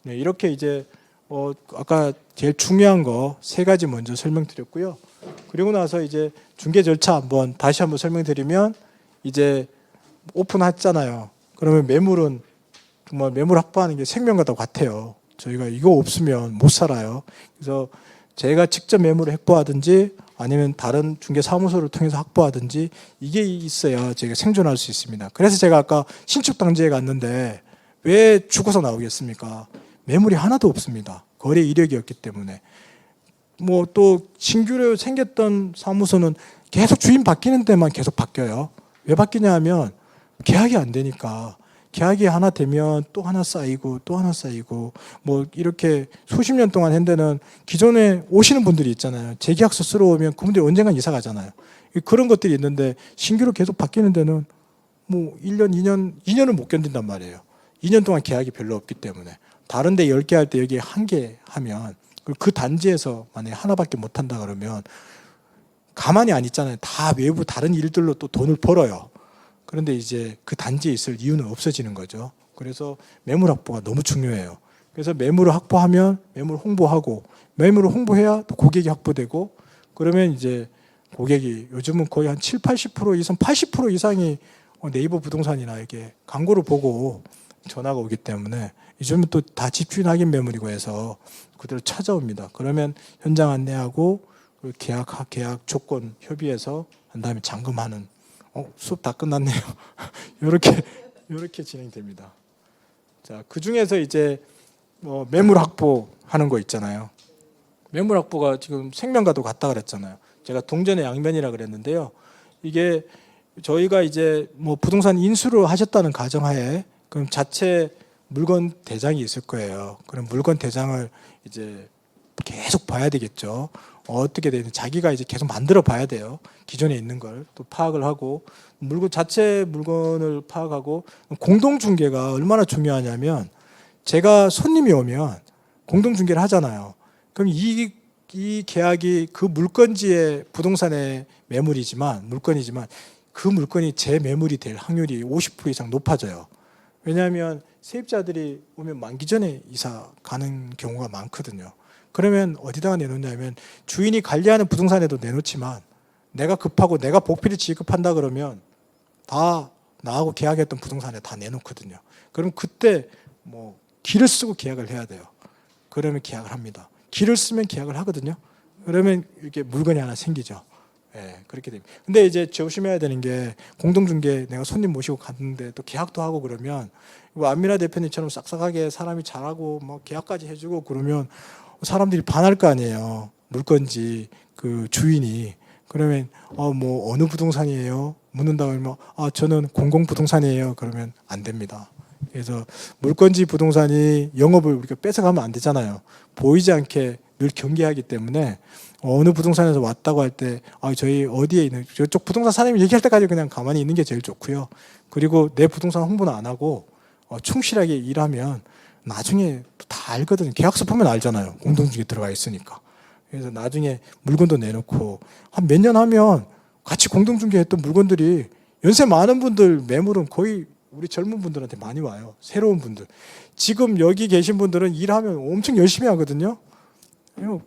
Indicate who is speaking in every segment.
Speaker 1: 네, 이렇게 이제 아까 제일 중요한 거 세 가지 먼저 설명드렸고요. 그리고 나서 이제 중개 절차 다시 한번 설명드리면 이제 오픈했잖아요. 그러면 매물은 정말 매물 확보하는 게 생명과도 같아요. 저희가 이거 없으면 못 살아요. 그래서 제가 직접 매물을 확보하든지 아니면 다른 중개 사무소를 통해서 확보하든지 이게 있어야 저희가 생존할 수 있습니다. 그래서 제가 아까 신축 단지에 갔는데 왜 죽어서 나오겠습니까? 매물이 하나도 없습니다. 거래 이력이 없기 때문에. 뭐 또 신규로 생겼던 사무소는 계속 주인 바뀌는 데만 계속 바뀌어요. 왜 바뀌냐 하면 계약이 안 되니까. 계약이 하나 되면 또 하나 쌓이고 또 하나 쌓이고 뭐 이렇게 수십 년 동안 한 데는 기존에 오시는 분들이 있잖아요. 재계약서 쓰러 오면 그분들이 언젠간 이사 가잖아요. 그런 것들이 있는데 신규로 계속 바뀌는 데는 뭐 1년, 2년을 못 견딘단 말이에요. 2년 동안 계약이 별로 없기 때문에. 다른 데 10개 할 때 여기 1개 하면 그 단지에서 만약에 하나밖에 못 한다 그러면 가만히 안 있잖아요. 다 외부 다른 일들로 또 돈을 벌어요. 그런데 이제 그 단지에 있을 이유는 없어지는 거죠. 그래서 매물 확보가 너무 중요해요. 그래서 매물을 확보하면 매물 홍보하고 매물을 홍보해야 또 고객이 확보되고 그러면 이제 고객이 요즘은 거의 한 7, 80% 이상 80% 이상이 네이버 부동산이나 이렇게 광고를 보고 전화가 오기 때문에 요즘은 또 다 집주인 확인 매물이고 해서 그대로 찾아옵니다. 그러면 현장 안내하고 계약 조건 협의해서 한 다음에 잔금하는 수업 다 끝났네요. 이렇게 진행됩니다. 자, 그 중에서 이제 매물 확보하는 거 있잖아요. 매물 확보가 지금 생명과도 같다 그랬잖아요. 제가 동전의 양면이라 그랬는데요. 이게 저희가 이제 뭐 부동산 인수를 하셨다는 가정하에 그럼 자체 물건 대장이 있을 거예요. 그럼 물건 대장을 이제 계속 봐야 되겠죠. 어떻게 되는지 자기가 이제 계속 만들어 봐야 돼요. 기존에 있는 걸 또 파악을 하고 자체 물건을 파악하고 공동 중개가 얼마나 중요하냐면 제가 손님이 오면 공동 중개를 하잖아요. 그럼 이 계약이 그 물건지의 부동산의 물건이지만 그 물건이 제 매물이 될 확률이 50% 이상 높아져요. 왜냐하면 세입자들이 오면 만기 전에 이사 가는 경우가 많거든요. 그러면 어디다가 내놓냐면 주인이 관리하는 부동산에도 내놓지만 내가 급하고 내가 복비를 지급한다 그러면 다 나하고 계약했던 부동산에 다 내놓거든요. 그럼 그때 뭐 기를 쓰고 계약을 해야 돼요. 그러면 계약을 합니다. 기를 쓰면 계약을 하거든요. 그러면 이렇게 물건이 하나 생기죠. 예, 그렇게 됩니다. 근데 이제 조심해야 되는 게 공동중개 내가 손님 모시고 갔는데 또 계약도 하고 그러면 안미라 대표님처럼 싹싹하게 사람이 잘하고 뭐 계약까지 해주고 그러면 사람들이 반할 거 아니에요. 물건지 그 주인이. 그러면 뭐 어느 부동산이에요? 묻는다고 하면 저는 공공부동산이에요. 그러면 안 됩니다. 그래서 물건지 부동산이 영업을 우리가 뺏어가면 안 되잖아요. 보이지 않게 늘 경계하기 때문에 어느 부동산에서 왔다고 할 때 저희 어디에 있는 저쪽 부동산 사장님이 얘기할 때까지 그냥 가만히 있는 게 제일 좋고요. 그리고 내 부동산 홍보는 안 하고 충실하게 일하면 나중에 다 알거든요. 계약서 보면 알잖아요. 공동중개 들어가 있으니까. 그래서 나중에 물건도 내놓고 한 몇 년 하면 같이 공동중개했던 물건들이 연세 많은 분들 매물은 거의 우리 젊은 분들한테 많이 와요. 새로운 분들. 지금 여기 계신 분들은 일하면 엄청 열심히 하거든요.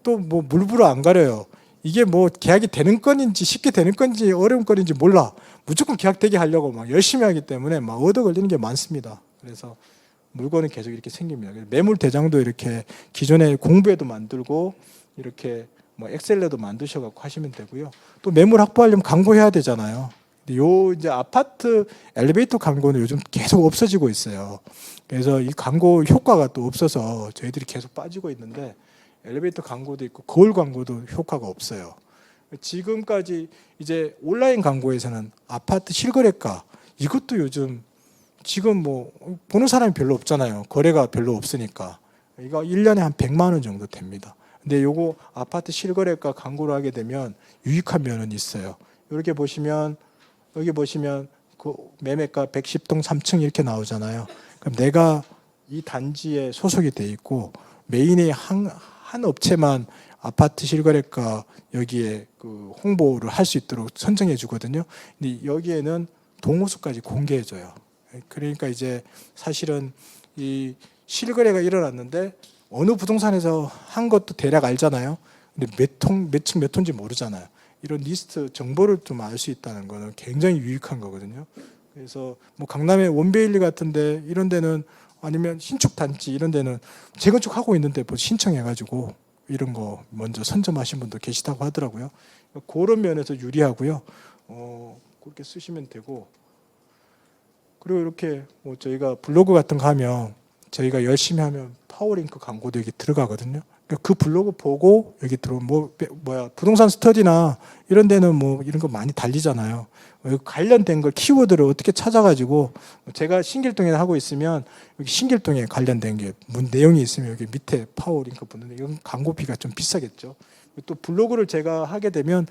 Speaker 1: 또 뭐 물불을 안 가려요. 이게 뭐 계약이 되는 건인지 쉽게 되는 건지 어려운 건인지 몰라. 무조건 계약되게 하려고 막 열심히 하기 때문에 막 얻어 걸리는 게 많습니다. 그래서 물건은 계속 이렇게 생깁니다. 매물 대장도 이렇게 기존에 공부에도 만들고 이렇게 뭐 엑셀에도 만드셔갖고 하시면 되고요. 또 매물 확보하려면 광고해야 되잖아요. 요 이제 아파트 엘리베이터 광고는 요즘 계속 없어지고 있어요. 그래서 이 광고 효과가 또 없어서 저희들이 계속 빠지고 있는데 엘리베이터 광고도 있고 거울 광고도 효과가 없어요. 지금까지 이제 온라인 광고에서는 아파트 실거래가 이것도 요즘 지금 뭐 보는 사람이 별로 없잖아요. 거래가 별로 없으니까. 이거 1년에 한 100만 원 정도 됩니다. 근데 요거 아파트 실거래가 광고를 하게 되면 유익한 면은 있어요. 이렇게 보시면 여기 보시면 그 매매가 110동 3층 이렇게 나오잖아요. 그럼 내가 이 단지에 소속이 돼 있고 메인의 한 업체만 아파트 실거래가 여기에 그 홍보를 할 수 있도록 선정해 주거든요. 근데 여기에는 동호수까지 공개해 줘요. 그러니까 이제 사실은 이 실거래가 일어났는데 어느 부동산에서 한 것도 대략 알잖아요. 근데 몇 층 몇 톤인지 모르잖아요. 이런 리스트 정보를 좀 알 수 있다는 거는 굉장히 유익한 거거든요. 그래서 뭐 강남의 원베일리 같은데 이런 데는 아니면 신축 단지 이런 데는 재건축하고 있는데 뭐 신청해가지고 이런 거 먼저 선점하신 분도 계시다고 하더라고요. 그런 면에서 유리하고요. 그렇게 쓰시면 되고, 그리고 이렇게 뭐 저희가 블로그 같은 거 하면 저희가 열심히 하면 파워링크 광고도 여기 들어가거든요. 그러니까 그 블로그 보고 여기 들어오면 부동산 스터디나 이런 데는 뭐 이런 거 많이 달리잖아요. 관련된 걸 키워드를 어떻게 찾아가지고 제가 신길동에 하고 있으면 여기 신길동에 관련된 게 내용이 있으면 여기 밑에 파워링크 붙는데 이건 광고비가 좀 비싸겠죠. 또 블로그를 제가 하게 되면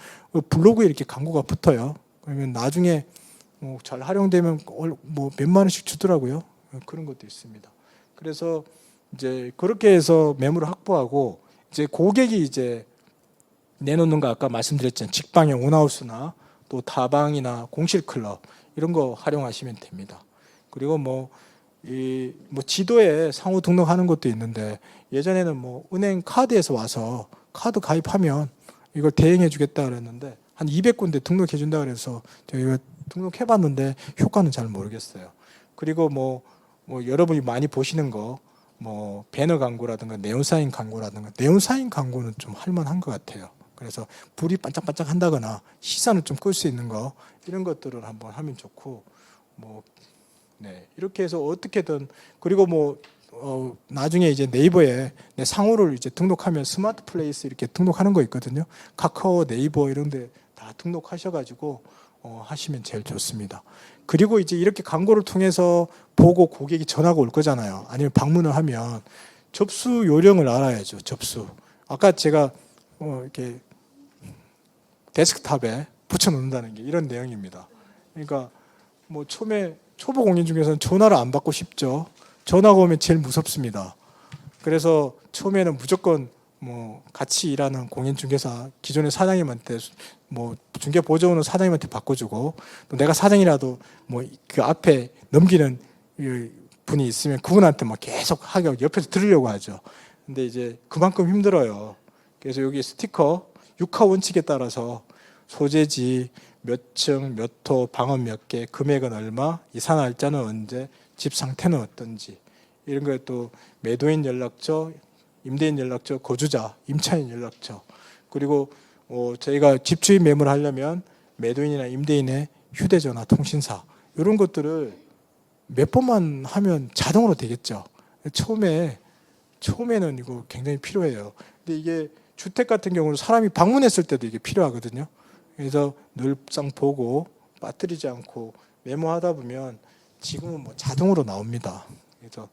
Speaker 1: 블로그에 이렇게 광고가 붙어요. 그러면 나중에 잘 활용되면 뭐 몇만 원씩 주더라고요. 그런 것도 있습니다. 그래서 이제 그렇게 해서 매물을 확보하고 이제 고객이 이제 내놓는 거 아까 말씀드렸잖아요. 직방형 온하우스나 또 다방이나 공실 클럽 이런 거 활용하시면 됩니다. 그리고 뭐 지도에 상호 등록하는 것도 있는데 예전에는 뭐 은행 카드에서 와서 카드 가입하면 이걸 대행해 주겠다 그랬는데 한 200군데 등록해 준다 그래서 저희가 등록해 봤는데 효과는 잘 모르겠어요. 그리고 뭐 여러분이 많이 보시는 거 뭐 배너 광고라든가 네온사인 광고라든가 네온사인 광고는 좀 할만한 것 같아요. 그래서 불이 반짝반짝 한다거나 시선을 좀 끌 수 있는 거 이런 것들을 한번 하면 좋고 이렇게 해서 어떻게든 그리고 나중에 이제 네이버에 내 상호를 이제 등록하면 스마트 플레이스 이렇게 등록하는 거 있거든요. 카카오, 네이버 이런 데 다 등록하셔가지고 하시면 제일 좋습니다. 그리고 이제 이렇게 광고를 통해서 보고 고객이 전화가 올 거잖아요. 아니면 방문을 하면 접수 요령을 알아야죠. 접수. 아까 제가 이렇게 데스크탑에 붙여놓는다는 게 이런 내용입니다. 그러니까 뭐 처음에 초보 공인 중에서는 전화를 안 받고 싶죠. 전화가 오면 제일 무섭습니다. 그래서 처음에는 무조건 뭐 같이 일하는 공인중개사 기존의 사장님한테 뭐 중개 보조원은 사장님한테 바꿔주고 또 내가 사장이라도 뭐 그 앞에 넘기는 분이 있으면 그분한테 막 계속 하게 옆에서 들으려고 하죠. 근데 이제 그만큼 힘들어요. 그래서 여기 스티커 6화 원칙에 따라서 소재지 몇 층, 몇 호, 방은 몇 개, 금액은 얼마, 이사 날짜는 언제, 집 상태는 어떤지 이런 거에 또 매도인 연락처, 임대인 연락처, 거주자, 임차인 연락처 그리고 저희가 집주인 매물을 하려면 매도인이나 임대인의 휴대전화, 통신사 이런 것들을 몇 번만 하면 자동으로 되겠죠. 처음에는 이거 굉장히 필요해요. 근데 이게 주택 같은 경우는 사람이 방문했을 때도 이게 필요하거든요. 그래서 늘상 보고 빠뜨리지 않고 메모하다 보면 지금은 뭐 자동으로 나옵니다. 그래서